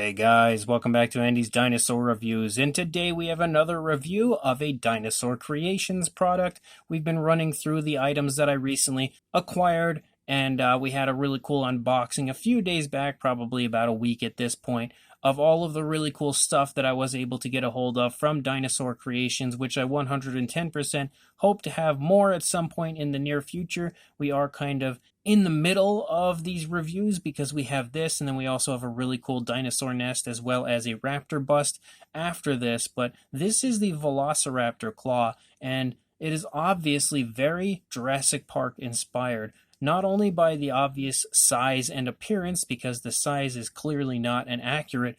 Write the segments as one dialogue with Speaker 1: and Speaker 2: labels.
Speaker 1: Hey guys, welcome back to Andy's Dinosaur Reviews, and today we have another review of a Dinosaur Creations product. We've been running through the items that I recently acquired, and we had a really cool unboxing a few days back, probably about a week at this point, of all of the really cool stuff that I was able to get a hold of from Dinosaur Creations, which I 110% hope to have more at some point in the near future. We are kind of in the middle of these reviews because we have this, and then we also have a really cool dinosaur nest as well as a raptor bust after this. But this is the Velociraptor Claw, and it is obviously very Jurassic Park inspired. Not only by the obvious size and appearance, because the size is clearly not an accurate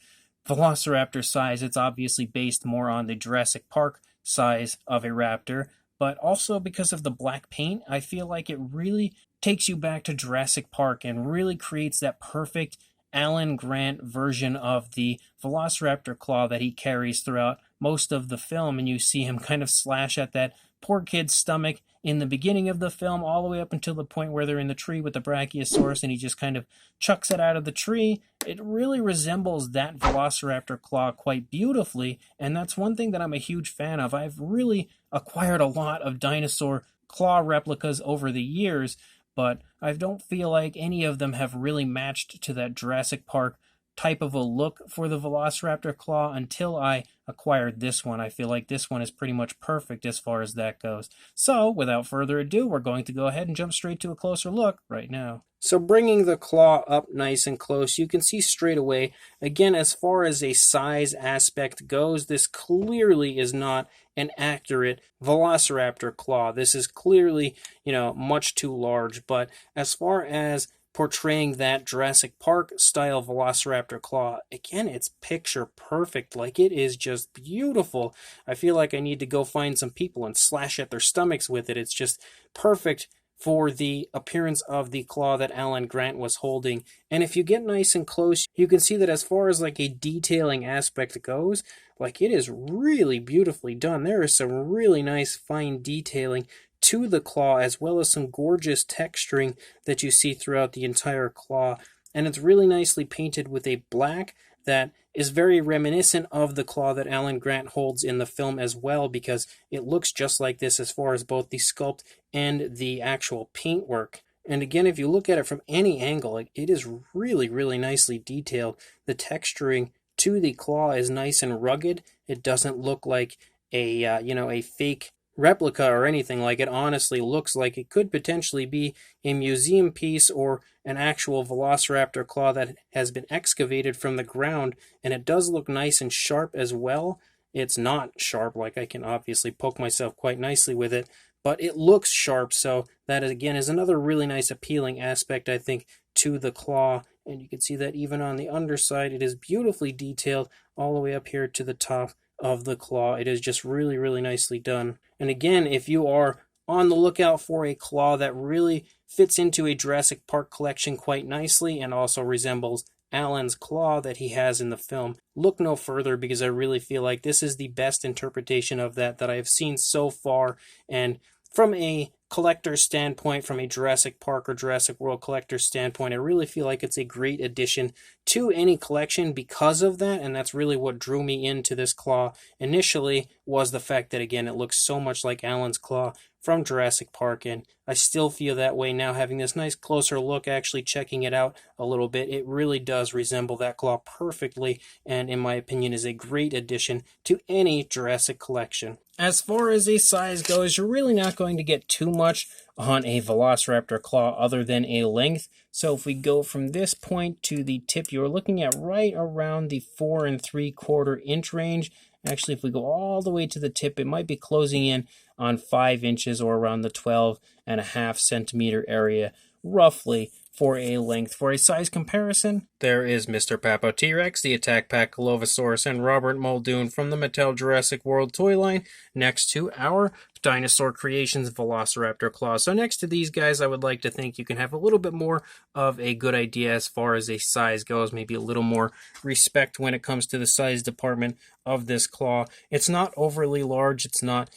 Speaker 1: Velociraptor size, it's obviously based more on the Jurassic Park size of a raptor, but also because of the black paint. I feel like it really takes you back to Jurassic Park and really creates that perfect Alan Grant version of the Velociraptor claw that he carries throughout most of the film, and you see him kind of slash at that poor kid's stomach in the beginning of the film, all the way up until the point where they're in the tree with the Brachiosaurus and he just kind of chucks it out of the tree. It really resembles that Velociraptor claw quite beautifully, and that's one thing that I'm a huge fan of. I've really acquired a lot of dinosaur claw replicas over the years, but I don't feel like any of them have really matched to that Jurassic Park type of a look for the Velociraptor claw until I acquired this one. I feel like this one is pretty much perfect as far as that goes. So, without further ado, we're going to go ahead and jump straight to a closer look right now. So bringing the claw up nice and close, you can see straight away, again, as far as a size aspect goes, this clearly is not an accurate Velociraptor claw. This is clearly, much too large, but as far as portraying that Jurassic Park style Velociraptor claw, again, it's picture perfect. Like, it is just beautiful. I feel like I need to go find some people and slash at their stomachs with it. It's just perfect for the appearance of the claw that Alan Grant was holding. And if you get nice and close, you can see that as far as like a detailing aspect goes, like, it is really beautifully done. There is some really nice fine detailing to the claw, as well as some gorgeous texturing that you see throughout the entire claw. And it's really nicely painted with a black that is very reminiscent of the claw that Alan Grant holds in the film as well, because it looks just like this as far as both the sculpt and the actual paintwork. And again, if you look at it from any angle, it is really, really nicely detailed. The texturing to the claw is nice and rugged. It doesn't look like a fake replica or anything. Like, it honestly looks like it could potentially be a museum piece or an actual Velociraptor claw that has been excavated from the ground, and it does look nice and sharp as well. It's not sharp, like I can obviously poke myself quite nicely with it, but it looks sharp, so that again is another really nice appealing aspect, I think, to the claw. And you can see that even on the underside, it is beautifully detailed all the way up here to the top of the claw. It is just really, really nicely done. And again, if you are on the lookout for a claw that really fits into a Jurassic Park collection quite nicely and also resembles Alan's claw that he has in the film, look no further, because I really feel like this is the best interpretation of that I have seen so far. And from a collector's standpoint, from a Jurassic Park or Jurassic World collector's standpoint, I really feel like it's a great addition to any collection because of that, and that's really what drew me into this claw initially, was the fact that, again, it looks so much like Alan's claw from Jurassic Park, and I still feel that way now, having this nice closer look, actually checking it out a little bit. It really does resemble that claw perfectly, and in my opinion is a great addition to any Jurassic collection. As far as a size goes, you're really not going to get too much on a Velociraptor claw other than a length. So if we go from this point to the tip, you're looking at right around the 4 3/4 inch range. Actually, if we go all the way to the tip, it might be closing in on 5 inches or around the 12.5 centimeter area, roughly, for a length. For a size comparison, there is Mr. Papo T-Rex, the Attack Pack Dilophosaurus, and Robert Muldoon from the Mattel Jurassic World toy line, next to our Dinosaur Creations Velociraptor Claw. So next to these guys, I would like to think you can have a little bit more of a good idea as far as a size goes, maybe a little more respect when it comes to the size department of this claw. It's not overly large, it's not,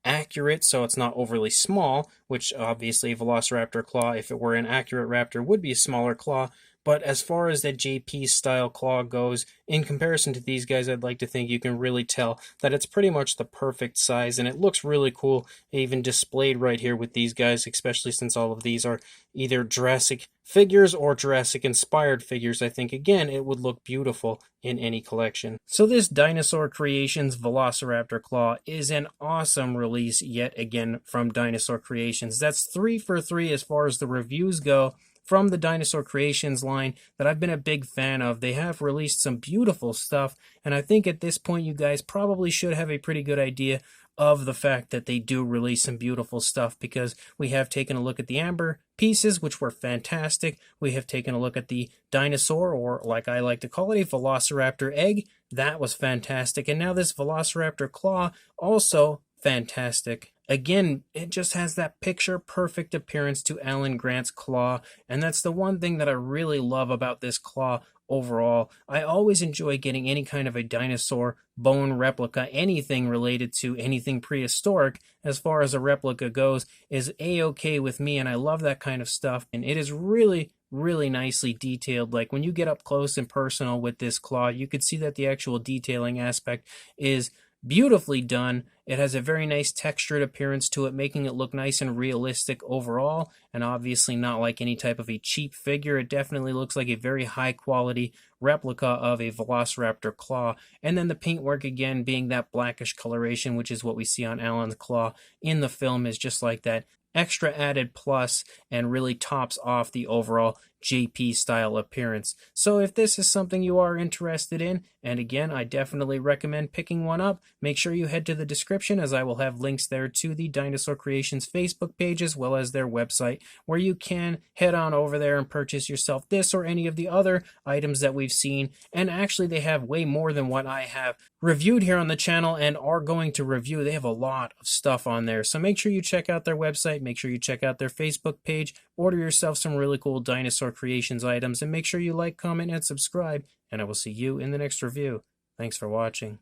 Speaker 1: accurate, so it's not overly small, which obviously a Velociraptor claw, if it were an accurate raptor, would be a smaller claw, But as far as that JP style claw goes, in comparison to these guys, I'd like to think you can really tell that it's pretty much the perfect size, and it looks really cool, even displayed right here with these guys, especially since all of these are either Jurassic figures or Jurassic inspired figures. I think, again, it would look beautiful in any collection. So this Dinosaur Creations Velociraptor Claw is an awesome release yet again from Dinosaur Creations. That's 3 for 3 as far as the reviews go from the Dinosaur Creations line that I've been a big fan of. They have released some beautiful stuff, and I think at this point you guys probably should have a pretty good idea of the fact that they do release some beautiful stuff, because we have taken a look at the amber pieces, which were fantastic. We have taken a look at the dinosaur, or like I like to call it, a Velociraptor egg. That was fantastic. And now this Velociraptor claw, also fantastic. Again, it just has that picture perfect appearance to Alan Grant's claw, and that's the one thing that I really love about this claw overall. I always enjoy getting any kind of a dinosaur bone replica. Anything related to anything prehistoric as far as a replica goes is a-okay with me, and I love that kind of stuff. And it is really nicely detailed. Like when you get up close and personal with this claw, you could see that the actual detailing aspect is beautifully done. It has a very nice textured appearance to it, making it look nice and realistic overall, and obviously not like any type of a cheap figure. It definitely looks like a very high quality replica of a Velociraptor claw. And then the paintwork, again, being that blackish coloration, which is what we see on Alan's claw in the film, is just like that extra added plus and really tops off the overall JP style appearance. So if this is something you are interested in, and again, I definitely recommend picking one up, make sure you head to the description, as I will have links there to the Dinosaur Creations Facebook page as well as their website, where you can head on over there and purchase yourself this or any of the other items that we've seen. And actually, they have way more than what I have reviewed here on the channel and are going to review. They have a lot of stuff on there, so make sure you check out their website, make sure you check out their Facebook page, order yourself some really cool Dinosaur Creations items, and make sure you like, comment, and subscribe, and I will see you in the next review. Thanks for watching.